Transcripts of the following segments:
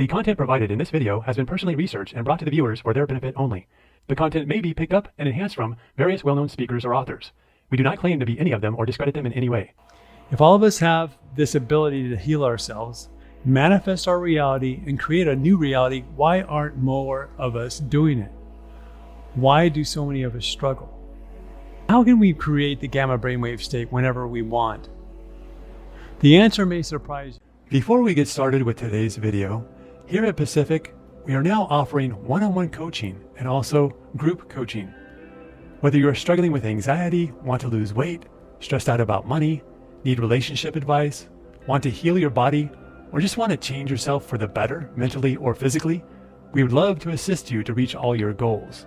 The content provided in this video has been personally researched and brought to the viewers for their benefit only. The content may be picked up and enhanced from various well-known speakers or authors. We do not claim to be any of them or discredit them in any way. If all of us have this ability to heal ourselves, manifest our reality, and create a new reality, why aren't more of us doing it? Why do so many of us struggle? How can we create the gamma brainwave state whenever we want? The answer may surprise you. Before we get started with today's video, here at Pacific, we are now offering one-on-one coaching and also group coaching. Whether you are struggling with anxiety, want to lose weight, stressed out about money, need relationship advice, want to heal your body, or just want to change yourself for the better, mentally or physically, we would love to assist you to reach all your goals.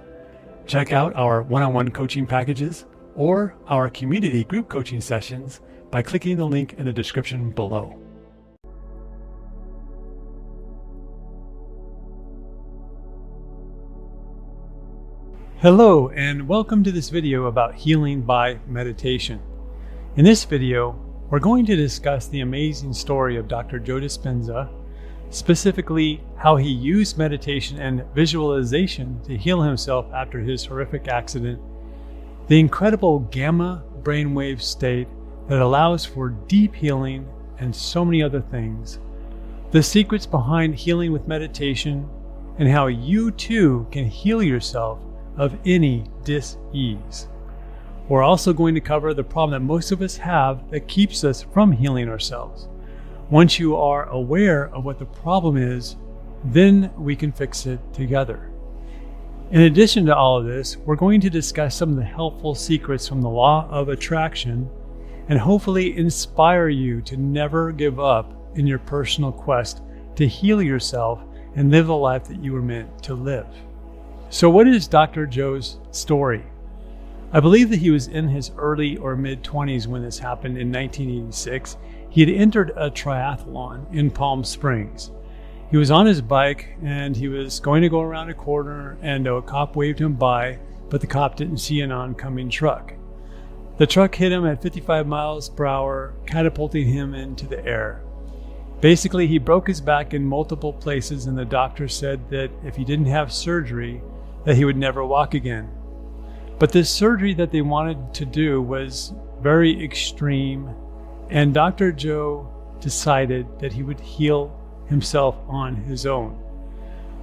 Check out our one-on-one coaching packages or our community group coaching sessions by clicking the link in the description below. Hello, and welcome to this video about healing by meditation. In this video, we're going to discuss the amazing story of Dr. Joe Dispenza, specifically how he used meditation and visualization to heal himself after his horrific accident, the incredible gamma brainwave state that allows for deep healing, and so many other things, the secrets behind healing with meditation, and how you too can heal yourself of any dis-ease. We're also going to cover the problem that most of us have that keeps us from healing ourselves. Once you are aware of what the problem is, then we can fix it together. In addition to all of this, we're going to discuss some of the helpful secrets from the law of attraction and hopefully inspire you to never give up in your personal quest to heal yourself and live the life that you were meant to live. So what is Dr. Joe's story? I believe that he was in his early or mid-20s when this happened in 1986. He had entered a triathlon in Palm Springs. He was on his bike and he was going to go around a corner and a cop waved him by, but the cop didn't see an oncoming truck. The truck hit him at 55 miles per hour, catapulting him into the air. Basically, he broke his back in multiple places and the doctor said that if he didn't have surgery, that he would never walk again. But this surgery that they wanted to do was very extreme, and Dr. Joe decided that he would heal himself on his own.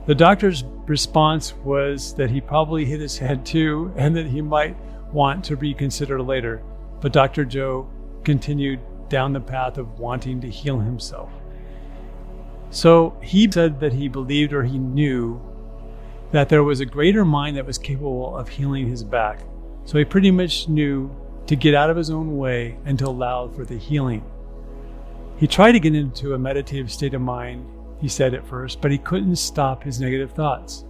The doctor's response was that he probably hit his head too, and that he might want to reconsider later. But Dr. Joe continued down the path of wanting to heal himself. So he said that he believed, or he knew, that there was a greater mind that was capable of healing his back. So he pretty much knew to get out of his own way and to allow for the healing. He tried to get into a meditative state of mind, he said at first, but he couldn't stop his negative thoughts.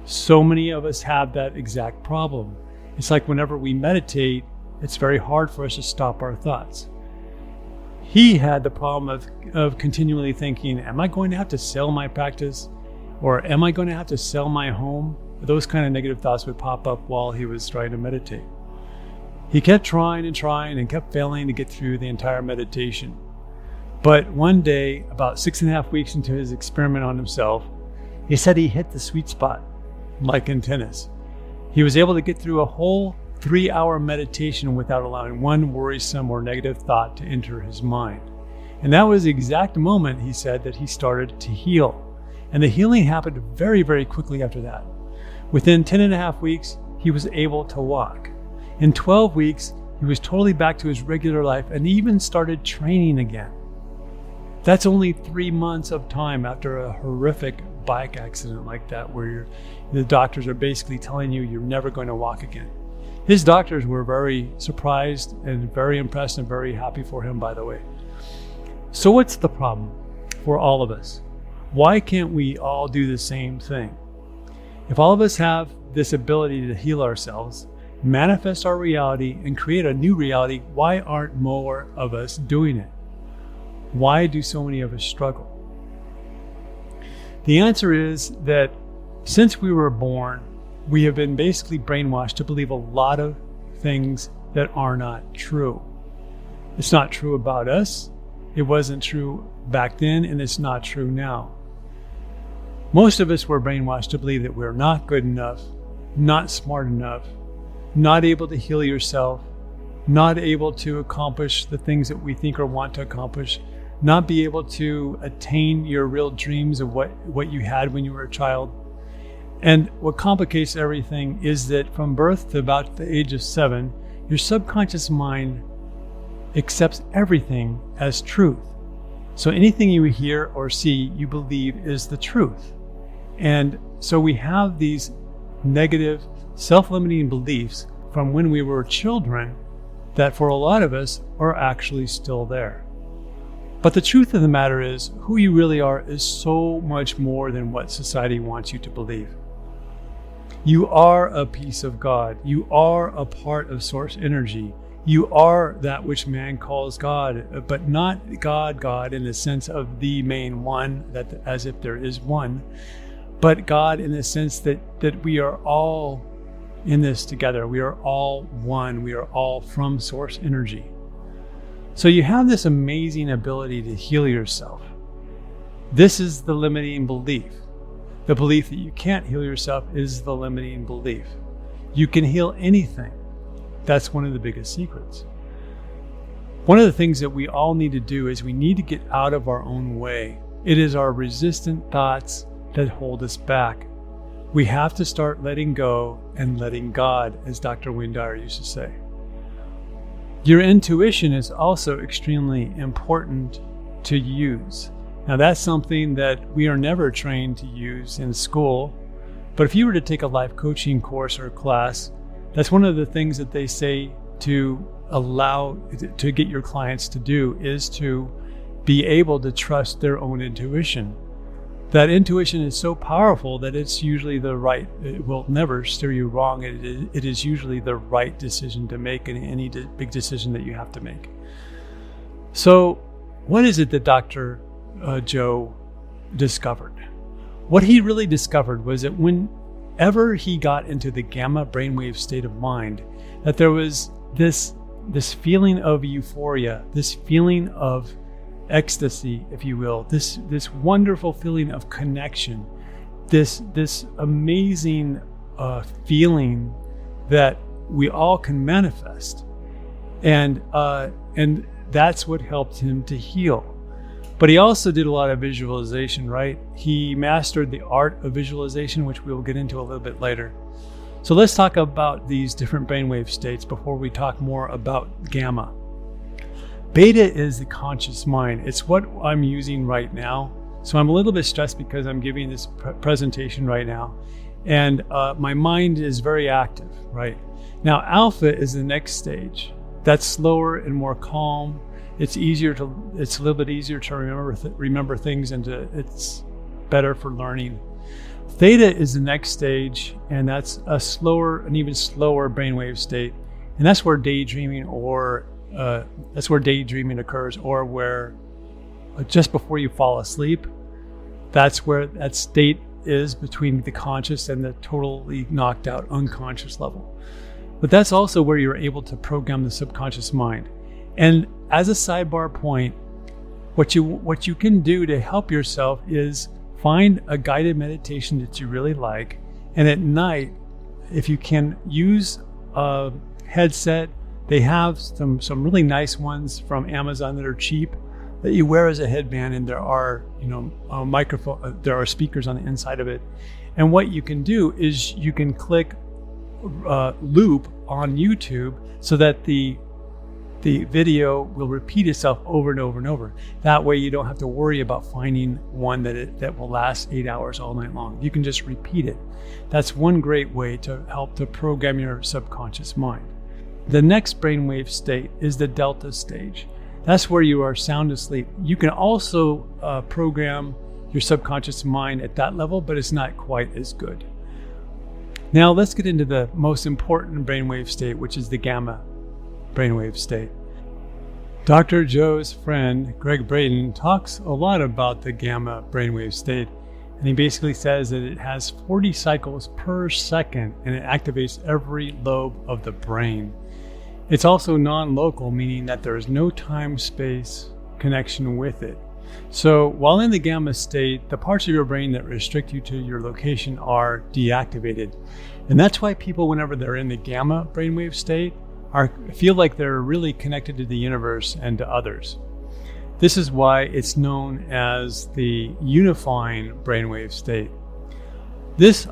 So many of us have that exact problem. It's like whenever we meditate, it's very hard for us to stop our thoughts. He had the problem of continually thinking, am I going to have to sell my practice? Or am I going to have to sell my home? Those kind of negative thoughts would pop up while he was trying to meditate. He kept trying and kept failing to get through the entire meditation. But one day, about 6.5 weeks into his experiment on himself, he said he hit the sweet spot, like in tennis. He was able to get through a whole 3-hour meditation without allowing one worrisome or negative thought to enter his mind. And that was the exact moment, he said, that he started to heal. And the healing happened very, very quickly after that. Within 10.5 weeks, he was able to walk. In 12 weeks, he was totally back to his regular life and even started training again. That's only 3 months of time after a horrific bike accident like that, where the doctors are basically telling you you're never going to walk again. His doctors were very surprised and very impressed and very happy for him, by the way. So what's the problem for all of us? Why can't we all do the same thing? If all of us have this ability to heal ourselves, manifest our reality, and create a new reality, why aren't more of us doing it? Why do so many of us struggle? The answer is that since we were born, we have been basically brainwashed to believe a lot of things that are not true. It's not true about us. It wasn't true back then, and it's not true now. Most of us were brainwashed to believe that we're not good enough, not smart enough, not able to heal yourself, not able to accomplish the things that we think or want to accomplish, not be able to attain your real dreams of what you had when you were a child. And what complicates everything is that from birth to about the age of 7, your subconscious mind accepts everything as truth. So anything you hear or see, you believe is the truth. And so we have these negative, self-limiting beliefs from when we were children that for a lot of us are actually still there. But the truth of the matter is, who you really are is so much more than what society wants you to believe. You are a piece of God. You are a part of source energy. You are that which man calls God, but not God in the sense of the main one, that as if there is one, but God in the sense that we are all in this together. We are all one. We are all from source energy. So you have this amazing ability to heal yourself. This is the limiting belief. The belief that you can't heal yourself is the limiting belief. You can heal anything. That's one of the biggest secrets. One of the things that we all need to do is we need to get out of our own way. It is our resistant thoughts that hold us back. We have to start letting go and letting God, as Dr. Wayne Dyer used to say. Your intuition is also extremely important to use. Now that's something that we are never trained to use in school, but if you were to take a life coaching course or class, that's one of the things that they say to allow to get your clients to do is to be able to trust their own intuition. That intuition is so powerful that it's usually it will never steer you wrong. It is usually the right decision to make in any big decision that you have to make. So what is it that Dr. Joe discovered? What he really discovered was that whenever he got into the gamma brainwave state of mind, that there was this feeling of euphoria, this feeling of ecstasy, if you will, this wonderful feeling of connection, this amazing feeling that we all can manifest, and that's what helped him to heal. But he also did a lot of visualization, right? He mastered the art of visualization, which we will get into a little bit later. So let's talk about these different brainwave states before we talk more about gamma. Beta is the conscious mind. It's what I'm using right now. So I'm a little bit stressed because I'm giving this presentation right now. And my mind is very active, right? Now, alpha is the next stage. That's slower and more calm. It's a little bit easier to remember things, and it's better for learning. Theta is the next stage, and that's an even slower brainwave state. And that's where daydreaming occurs, or where just before you fall asleep, that's where that state is between the conscious and the totally knocked out unconscious level. But that's also where you're able to program the subconscious mind. And as a sidebar point, what you can do to help yourself is find a guided meditation that you really like, and at night, if you can, use a headset. They have some really nice ones from Amazon that are cheap that you wear as a headband, and there are there are speakers on the inside of it. And what you can do is you can click loop on YouTube so that the video will repeat itself over and over and over. That way you don't have to worry about finding one that will last 8 hours all night long. You can just repeat it. That's one great way to help to program your subconscious mind. The next brainwave state is the delta stage. That's where you are sound asleep. You can also program your subconscious mind at that level, but it's not quite as good. Now let's get into the most important brainwave state, which is the gamma brainwave state. Dr. Joe's friend, Greg Braden, talks a lot about the gamma brainwave state, and he basically says that it has 40 cycles per second, and it activates every lobe of the brain. It's also non-local, meaning that there is no time-space connection with it. So while in the gamma state, the parts of your brain that restrict you to your location are deactivated. And that's why people, whenever they're in the gamma brainwave state, feel like they're really connected to the universe and to others. This is why it's known as the unifying brainwave state. This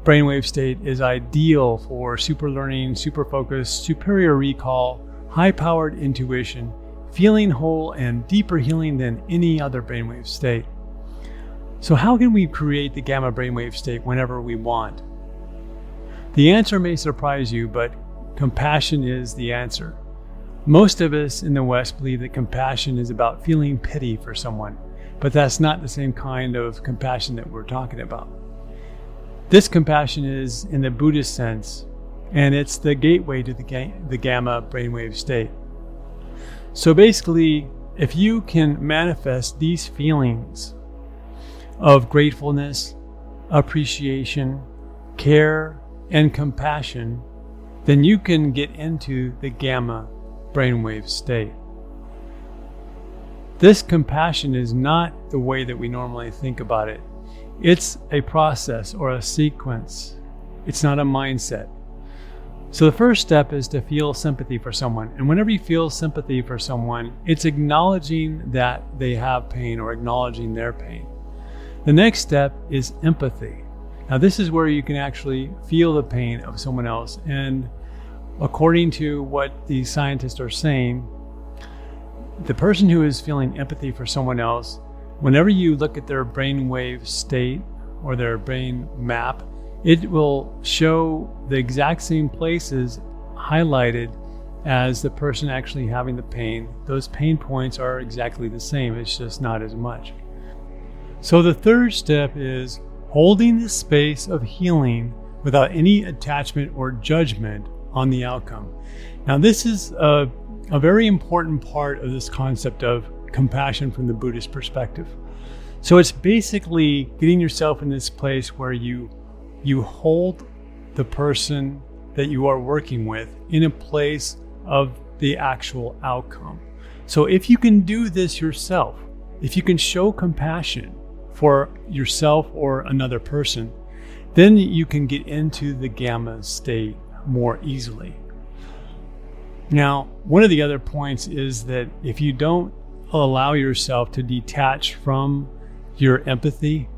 brainwave state is ideal for super learning, super focus, superior recall, high-powered intuition, feeling whole, and deeper healing than any other brainwave state. So how can we create the gamma brainwave state whenever we want? The answer may surprise you, but compassion is the answer. Most of us in the West believe that compassion is about feeling pity for someone, but that's not the same kind of compassion that we're talking about. This compassion is in the Buddhist sense, and it's the gateway to the gamma brainwave state. So basically, if you can manifest these feelings of gratefulness, appreciation, care, and compassion, then you can get into the gamma brainwave state. This compassion is not the way that we normally think about it. It's a process or a sequence. It's not a mindset. So the first step is to feel sympathy for someone. And whenever you feel sympathy for someone, it's acknowledging that they have pain or acknowledging their pain. The next step is empathy. Now this is where you can actually feel the pain of someone else. And according to what the scientists are saying, the person who is feeling empathy for someone else, whenever you look at their brainwave state or their brain map, it will show the exact same places highlighted as the person actually having the pain. Those pain points are exactly the same, it's just not as much. So the third step is holding the space of healing without any attachment or judgment on the outcome. Now this is a very important part of this concept of compassion from the Buddhist perspective. So it's basically getting yourself in this place where you hold the person that you are working with in a place of the actual outcome. So if you can do this yourself, if you can show compassion for yourself or another person, then you can get into the gamma state more easily. Now, one of the other points is that if you don't allow yourself to detach from your empathy,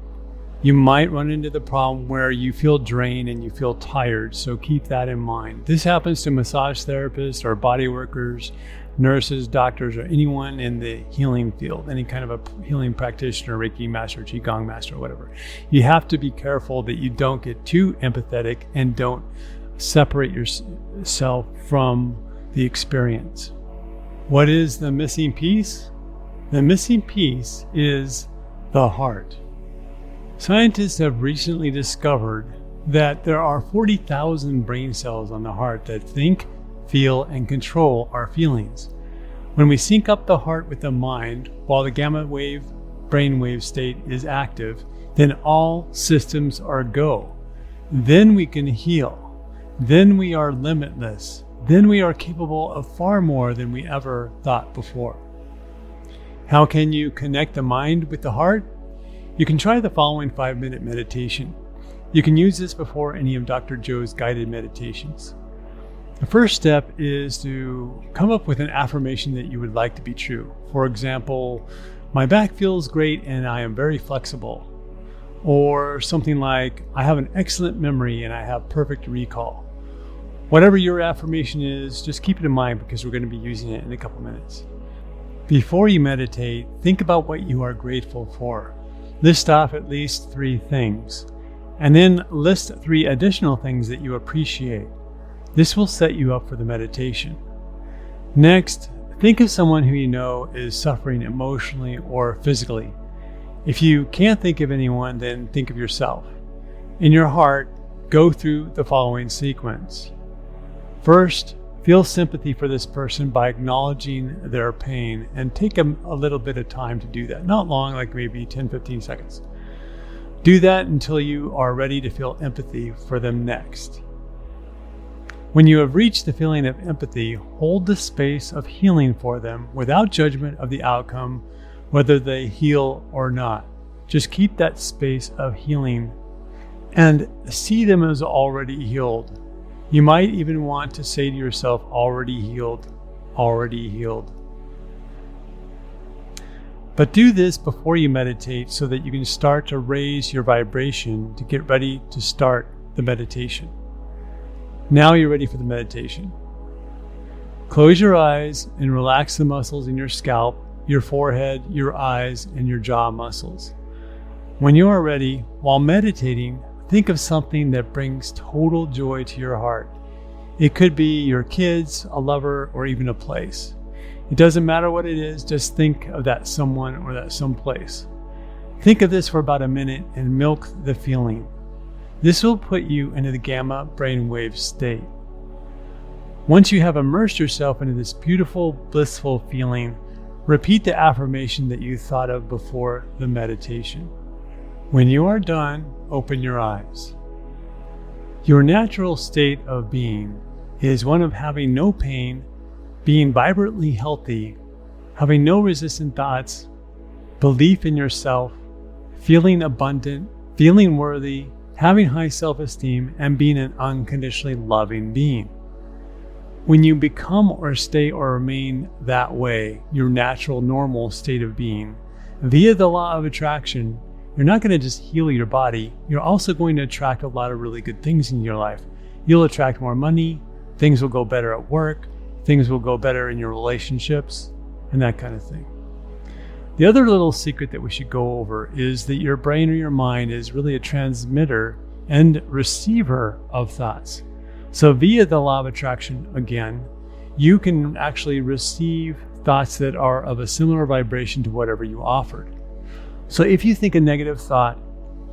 you might run into the problem where you feel drained and you feel tired. So keep that in mind. This happens to massage therapists or body workers, nurses, doctors, or anyone in the healing field, any kind of a healing practitioner, Reiki master, Qigong master, or whatever. You have to be careful that you don't get too empathetic and don't separate yourself from the experience. What is the missing piece? The missing piece is the heart. Scientists have recently discovered that there are 40,000 brain cells on the heart that think, feel, and control our feelings. When we sync up the heart with the mind while the gamma wave brainwave state is active, then all systems are go. Then we can heal. Then we are limitless. Then we are capable of far more than we ever thought before. How can you connect the mind with the heart? You can try the following 5-minute meditation. You can use this before any of Dr. Joe's guided meditations. The first step is to come up with an affirmation that you would like to be true. For example, my back feels great and I am very flexible. Or something like, I have an excellent memory and I have perfect recall. Whatever your affirmation is, just keep it in mind because we're going to be using it in a couple minutes. Before you meditate, think about what you are grateful for. List off at least 3 things, and then list 3 additional things that you appreciate. This will set you up for the meditation. Next, think of someone who you know is suffering emotionally or physically. If you can't think of anyone, then think of yourself. In your heart, go through the following sequence. First, feel sympathy for this person by acknowledging their pain, and take a little bit of time to do that. Not long, like maybe 10-15 seconds. Do that until you are ready to feel empathy for them next. When you have reached the feeling of empathy, hold the space of healing for them without judgment of the outcome whether they heal or not. Just keep that space of healing and see them as already healed. You might even want to say to yourself, already healed, already healed. But do this before you meditate so that you can start to raise your vibration to get ready to start the meditation. Now you're ready for the meditation. Close your eyes and relax the muscles in your scalp, your forehead, your eyes, and your jaw muscles. When you are ready, while meditating, think of something that brings total joy to your heart. It could be your kids, a lover, or even a place. It doesn't matter what it is, just think of that someone or that someplace. Think of this for about a minute and milk the feeling. This will put you into the gamma brainwave state. Once you have immersed yourself into this beautiful, blissful feeling, repeat the affirmation that you thought of before the meditation. When you are done, open your eyes. Your natural state of being is one of having no pain, being vibrantly healthy, having no resistant thoughts, belief in yourself, feeling abundant, feeling worthy, having high self-esteem, and being an unconditionally loving being. When you become or stay or remain that way, your natural, normal state of being, via the law of attraction, you're not going to just heal your body, you're also going to attract a lot of really good things in your life. You'll attract more money, things will go better at work, things will go better in your relationships, and that kind of thing. The other little secret that we should go over is that your brain or your mind is really a transmitter and receiver of thoughts. So via the law of attraction, again, you can actually receive thoughts that are of a similar vibration to whatever you offered. So if you think a negative thought,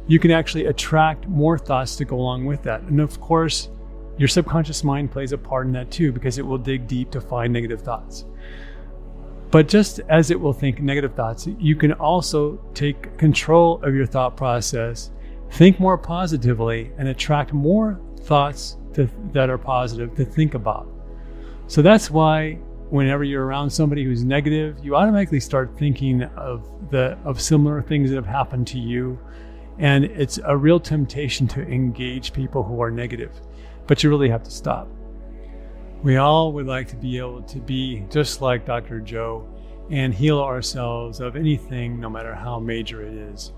you can actually attract more thoughts to go along with that. And of course, your subconscious mind plays a part in that too, because it will dig deep to find negative thoughts. But just as it will think negative thoughts, you can also take control of your thought process, think more positively, and attract more thoughts that are positive to think about. So that's why whenever you're around somebody who's negative, you automatically start thinking of similar things that have happened to you. And it's a real temptation to engage people who are negative. But you really have to stop. We all would like to be able to be just like Dr. Joe and heal ourselves of anything, no matter how major it is.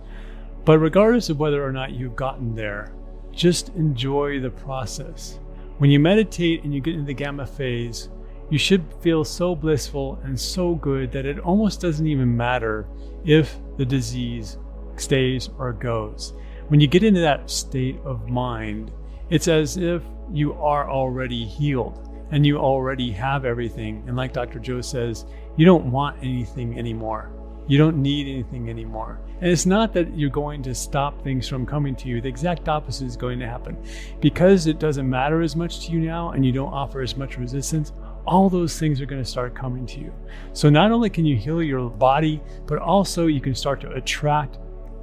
But regardless of whether or not you've gotten there, just enjoy the process. When you meditate and you get into the gamma phase, you should feel so blissful and so good that it almost doesn't even matter if the disease stays or goes. When you get into that state of mind, it's as if you are already healed and you already have everything. And like Dr. Joe says, you don't want anything anymore. You don't need anything anymore. And it's not that you're going to stop things from coming to you. The exact opposite is going to happen. Because it doesn't matter as much to you now and you don't offer as much resistance, all those things are going to start coming to you. So not only can you heal your body, but also you can start to attract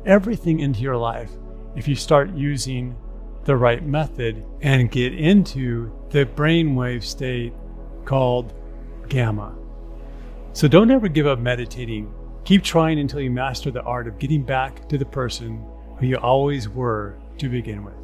everything into your life if you start using the right method and get into the brainwave state called gamma. So don't ever give up meditating. Keep trying until you master the art of getting back to the person who you always were to begin with.